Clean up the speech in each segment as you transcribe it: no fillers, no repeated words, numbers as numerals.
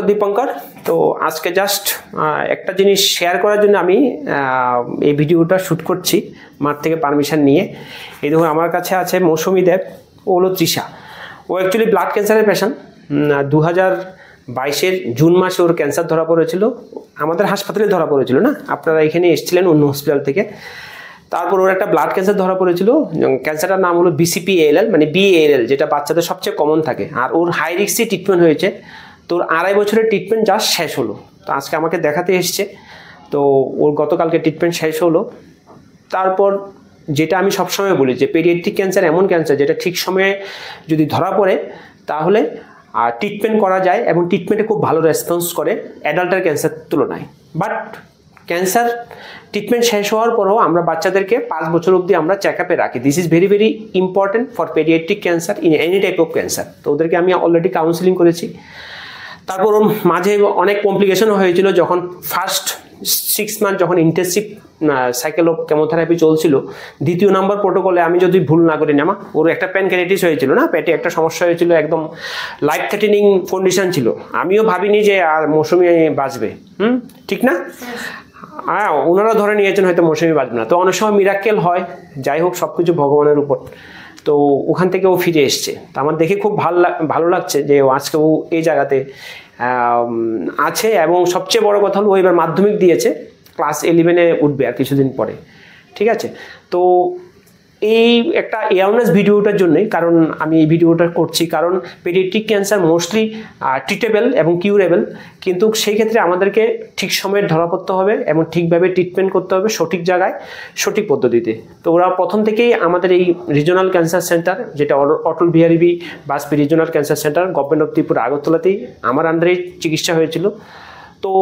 Doctor Dipankar. তো আজকে just একটা জিনিস শেয়ার করার জন্য আমি এই ভিডিওটা শ্যুট করছি মার থেকে পারমিশন নিয়ে। এই দেখুন আমার কাছে আছে মৌসুমী দেব, ও হলো তৃষা। ও অ্যাকচুয়ালি ব্লাড ক্যান্সারের পেশেন্ট। 2022 জুন মাসে ওর ক্যান্সার ধরা পড়েছিল, আমাদের হাসপাতালে ধরা পড়েছিল না, আপনারা এখানে এসেছিলেন অন্য হসপিটাল থেকে। তারপর ওর একটা ব্লাড ক্যান্সার ধরা পড়েছিল, ক্যান্সারটার নাম হলো BCP-ALL, মানে BALL, যেটা বাচ্চাদের সবচেয়ে কমন থাকে। আর ওর হাই রিস্কে ট্রিটমেন্ট হয়েছে, তোর 2.5 বছরের ট্রিটমেন্ট জাস্ট শেষ হলো। তো আজকে আমাকে দেখাতে এসছে, তো ওর গতকালকে ট্রিটমেন্ট শেষ হলো। তারপর যেটা আমি সবসময় বলি যে পেডিয়াট্রিক ক্যান্সার এমন ক্যান্সার যেটা ঠিক সময়ে যদি ধরা পড়ে তাহলে ট্রিটমেন্ট করা যায় এবং ট্রিটমেন্টে খুব ভালো রেসপন্স করে অ্যাডাল্টের ক্যান্সার তুলনায়। বাট ক্যান্সার ট্রিটমেন্ট শেষ হওয়ার পরও আমরা বাচ্চাদেরকে 5 বছর অবধি আমরা চেক আপে রাখি। This is very very important for paediatric cancer in any type of cancer. তো ওদেরকে আমি অলরেডি কাউন্সিলিং করেছি। তারপর ওর মাঝে অনেক কমপ্লিকেশনও হয়েছিল যখন ফার্স্ট 6 মান্থ যখন ইন্টেনসিভ সাইকেল অফ কেমোথেরাপি চলছিল। 2 নম্বর প্রোটোকলে আমি যদি ভুল না করি না, ওর একটা প্যানক্রিয়াটিস হয়েছিল না, পেটে একটা সমস্যা হয়েছিল, একদম লাইফ থ্রেটেনিং কন্ডিশন ছিল। আমিও ভাবিনি যে আর মৌসুমী বাঁচবে, ঠিক না? হ্যাঁ, ওনারা ধরে নিয়েছেন হয়তো মৌসুমী বাঁচবে না। তো অনেক সময় মিরাক্কেল হয়, যাই হোক সব কিছু ভগবানের উপর। তো ওখান থেকে ও ফিরে এসছে। তো আমার দেখে খুব ভালো লাগছে যে আজকে ও এই জায়গাতে আছে। এবং সবচেয়ে বড় কথা হলো ও এবার মাধ্যমিক দিয়েছে, ক্লাস 11-এ উঠবে আর কিছুদিন পরে, ঠিক আছে? তো এই একটা অ্যাওয়ারনেস ভিডিওটার জন্যই, কারণ আমি এই ভিডিওটা করছি কারণ পেডিয়াট্রিক ক্যান্সার মোস্টলি ট্রিটেবল এবং কিউরেবল, কিন্তু সেই ক্ষেত্রে আমাদেরকে ঠিক সময়ে ধরা পড়তে হবে এবং ঠিকভাবে ট্রিটমেন্ট করতে হবে সঠিক জায়গায় সঠিক পদ্ধতিতে। তো ওরা প্রথম থেকেই আমাদের এই রিজনাল ক্যান্সার সেন্টার, যেটা Atal Bihari Vajpayee regional cancer centre, government of Tripura আগরতলাতেই আমার আন্ডারে চিকিৎসা হয়েছিল। তো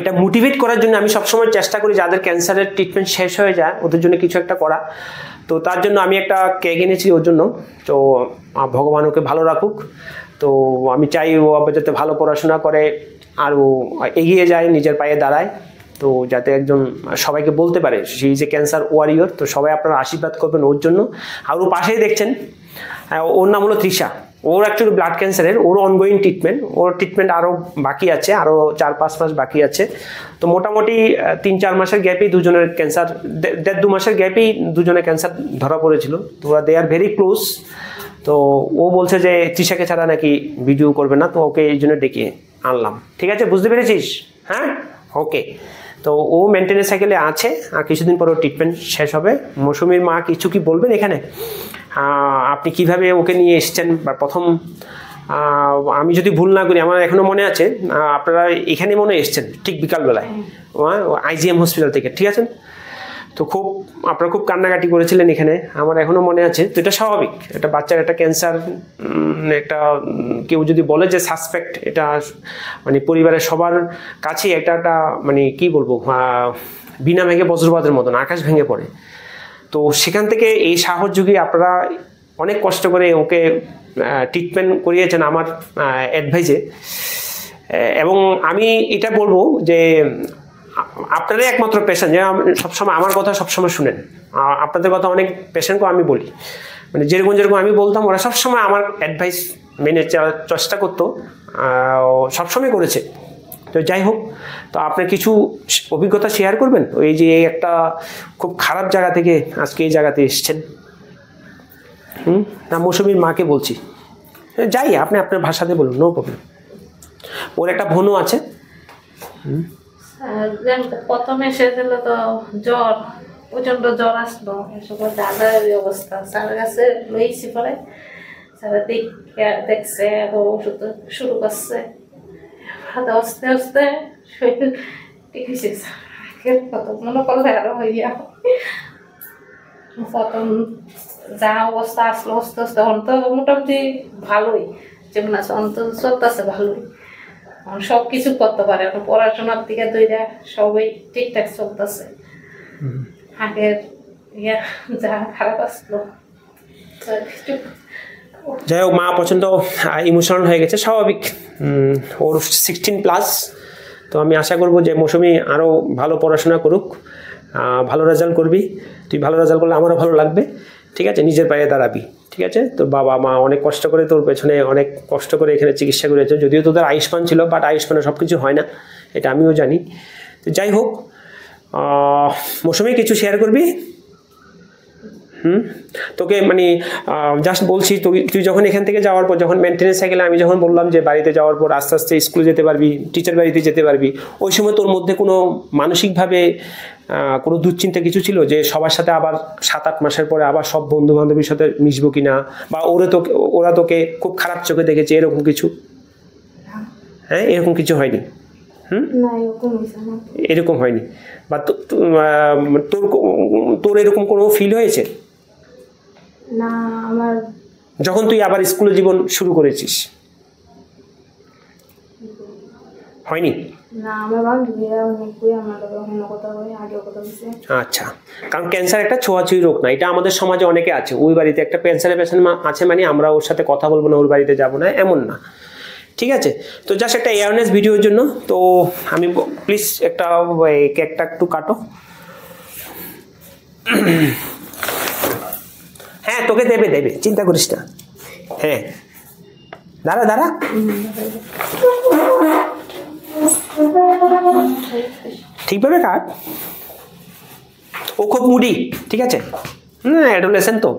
এটা মোটিভেট করার জন্য আমি সবসময় চেষ্টা করি যাদের ক্যান্সারের ট্রিটমেন্ট শেষ হয়ে যায় ওদের জন্য কিছু একটা করা। তো তার জন্য আমি একটা কেক এনেছি ওর জন্য। তো ভগবান ওকে ভালো রাখুক। তো আমি চাই ও যাতে ভালো পড়াশোনা করে আর ও এগিয়ে যায়, নিজের পায়ে দাঁড়ায়। তো যাতে একজন সবাইকে বলতে পারে সে ইজ এ ক্যান্সার ওয়ারিয়র। তো সবাই আপনারা আশীর্বাদ করবেন ওর জন্য। আর ও পাশেই দেখছেন, ওর নাম হলো তৃষা। ওর অ্যাকচুয়ালি ব্লাড ক্যান্সারের, ওর অনগোয়িং ট্রিটমেন্ট, ওর ট্রিটমেন্ট আরও বাকি আছে, আরও 4-5 মাস বাকি আছে। তো মোটামুটি 3-4 মাসের গ্যাপেই দুজনের ক্যান্সার, 1.5-2 মাসের গ্যাপেই দুজনের ক্যান্সার ধরা পড়েছিল। তো ওরা দে আর ভেরি ক্লোজ। তো ও বলছে যে তৃষাকে ছাড়া নাকি ভিডিও করবে না, তো ওকে এই জন্য ডেকে আনলাম। ঠিক আছে, বুঝতে পেরেছিস? হ্যাঁ, ওকে। তো ও মেনটেনেন্স সাইকেলে আছে, আর কিছুদিন পর ওর ট্রিটমেন্ট শেষ হবে। মৌসুমীর মা কিছু কি বলবেন এখানে? আপনি কিভাবে ওকে নিয়ে এসছেন? বা প্রথম আমি যদি ভুল না করি, আমার এখনও মনে আছে আপনারা এখানে মনে এসছেন ঠিক বিকালবেলায় IGM হসপিটাল থেকে, ঠিক আছে? তো আপনারা খুব কান্নাকাটি করেছিলেন এখানে, আমার এখনও মনে আছে। তো এটা স্বাভাবিক, একটা বাচ্চার একটা ক্যান্সার, একটা কেউ যদি বলে যে সাসপেক্ট, এটা মানে পরিবারের সবার কাছেই একটা মানে কি বলবো, বিনা ভেঙে বজ্রপাতের মতন আকাশ ভেঙে পড়ে। তো সেখান থেকে এই সাহস যুগিয়ে আপনারা অনেক কষ্ট করে ওকে ট্রিটমেন্ট করিয়েছেন আমার অ্যাডভাইসে। এবং আমি এটা বলবো যে আপনারাই একমাত্র পেশেন্ট যে সবসময় আমার কথা সবসময় শুনেন। আপনাদের কথা অনেক পেশেন্টকেও আমি বলি, মানে যেরকম আমি বলতাম ওরা সবসময় আমার অ্যাডভাইস মেনে চেষ্টা করতো, সবসময় করেছে। তো যাই হোক, তো আপনার কিছু অভিজ্ঞতা শেয়ার করবেন? ওই যে একটা খুব খারাপ জায়গা থেকে আজকে এই জায়গাতে এসছেন। না, মৌসুমীর মাকে বলছি, যাই আপনি আপনার ভাষাতে বলুন, নো প্রবলেম। ওর একটা বোনও আছে। প্রথমে এসেছিল তো জ্বর, প্রচন্ড জ্বর আসলো, দাদার অবস্থা স্যারের কাছে লইছি, পরে স্যারে দেখছে এবং ওষুধ শুরু করছে। আস্তে আস্তে শরীর ঠিক হয়েছে, কত মনে করলে আরো হইয়া প্রথম যা অবস্থা আসলো আস্তে আস্তে অন্ত মোটামুটি ভালোই, যেমন আছে অন্ত চলতেছে ভালোই, সব কিছু করতে পারে। এখন পড়াশোনার দিকে দুইটা সবই ঠিকঠাক চলতেছে। আগের যা খারাপ আসলো। যাই হোক, মা প্রচণ্ড ইমোশনাল হয়ে গেছে, স্বাভাবিক। ওর 16+। তো আমি আশা করবো যে মৌসুমী আরও ভালো পড়াশোনা করুক, ভালো রেজাল্ট করবি। তুই ভালো রেজাল্ট করলে আমারও ভালো লাগবে, ঠিক আছে? নিজের পায়ে দাঁড়াবি, ঠিক আছে? ঠিক আছে? তোর বাবা মা অনেক কষ্ট করে তোর পেছনে অনেক কষ্ট করে এখানে চিকিৎসা করেছে, যদিও তোদের আয়ুষ্মান ছিল, বাট আয়ুষ্মানে সব কিছু হয় না, এটা আমিও জানি। তো যাই হোক, মৌসুমী কিছু শেয়ার করবি? তোকে মানে জাস্ট বলছি, তুই যখন এখান থেকে যাওয়ার পর, যখন মেনটেন্যান্স সাইকেলে আমি যখন বললাম যে বাড়িতে যাওয়ার পর আস্তে আস্তে স্কুলে যেতে পারবি, টিচার বাড়িতে যেতে পারবি, ওই সময় তোর মধ্যে কোনো মানসিকভাবে কোনো দুশ্চিন্তা কিছু ছিল যে সবার সাথে আবার 7-8 মাসের পরে আবার সব বন্ধু বান্ধবীর সাথে মিশবো কিনা, বা ওরা তোকে খুব খারাপ চোখে দেখেছে, এরকম কিছু? হ্যাঁ, এরকম কিছু হয়নি? এরকম হয়নি? বা তোর এরকম কোনো ফিল হয়েছে না আমার যখন তুই আবার স্কুল জীবন শুরু করেছিস? হয়নি? না, আমার বান্ধবীরা অনেকই আমার অন্য কথা বলে, আগেও কথা বলছে। আচ্ছা, কারণ ক্যান্সার একটা ছোঁয়াছুঁয়ি রোগ না, এটা আমাদের সমাজে অনেকে আছে, ওই বাড়িতে একটা ক্যান্সারের পেশেন্ট আছে মানে আমরা ওর সাথে কথা বলবো না, ওর বাড়িতে যাবো না, এমন না। ঠিক আছে? তো জাস্ট একটা অ্যাওয়ারনেস ভিডিওর জন্য। তো আমি প্লিজ একটা কেকটা একটু কাটো। হ্যাঁ, তোকে দেবে, চিন্তা করিস না। হ্যাঁ, দাঁড়া ঠিকভাবে কাট। ও খুব মুডি, ঠিক আছে? অ্যাডোলেসেন্ট তো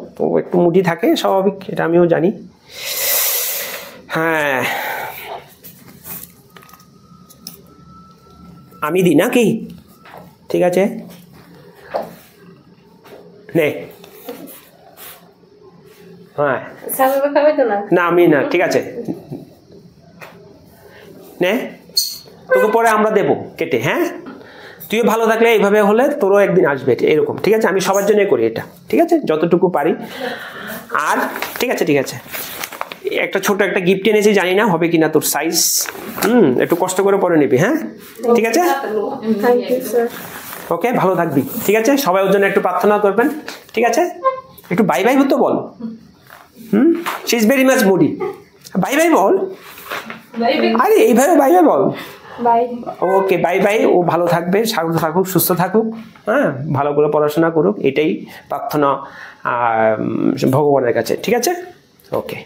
একটু মুডি থাকে, স্বাভাবিক, এটা আমিও জানি। হ্যাঁ, আমি দিই নাকি? ঠিক আছে, নে। হ্যাঁ, না আমি না, ঠিক আছে, নে, তোকে পরে আমরা দেবো কেটে। হ্যাঁ, তুইও ভালো থাকলে এইভাবে হলে তোরও একদিন আসবে এরকম, ঠিক আছে? আমি সবার জন্যই করি এটা, ঠিক আছে, যতটুকু পারি। আর ঠিক আছে, একটা ছোট একটা গিফট এনেছি, জানি না হবে কিনা তোর সাইজ, একটু কষ্ট করে পরে নিবি। হ্যাঁ, ঠিক আছে, ওকে, ভালো থাকবি, ঠিক আছে? সবাই ওর জন্য একটু প্রার্থনা করবেন, ঠিক আছে? একটু বাই বাই তো বল। She is very much moody, bye bye বল। আরে এইভাবে বাই বাই বল। Okay, bye bye. ও ভালো থাকবে, স্বাগত থাকুক, সুস্থ থাকুক, হ্যাঁ, ভালো করে পড়াশোনা করুক, এটাই প্রার্থনা ভগবানের কাছে, ঠিক আছে? ওকে।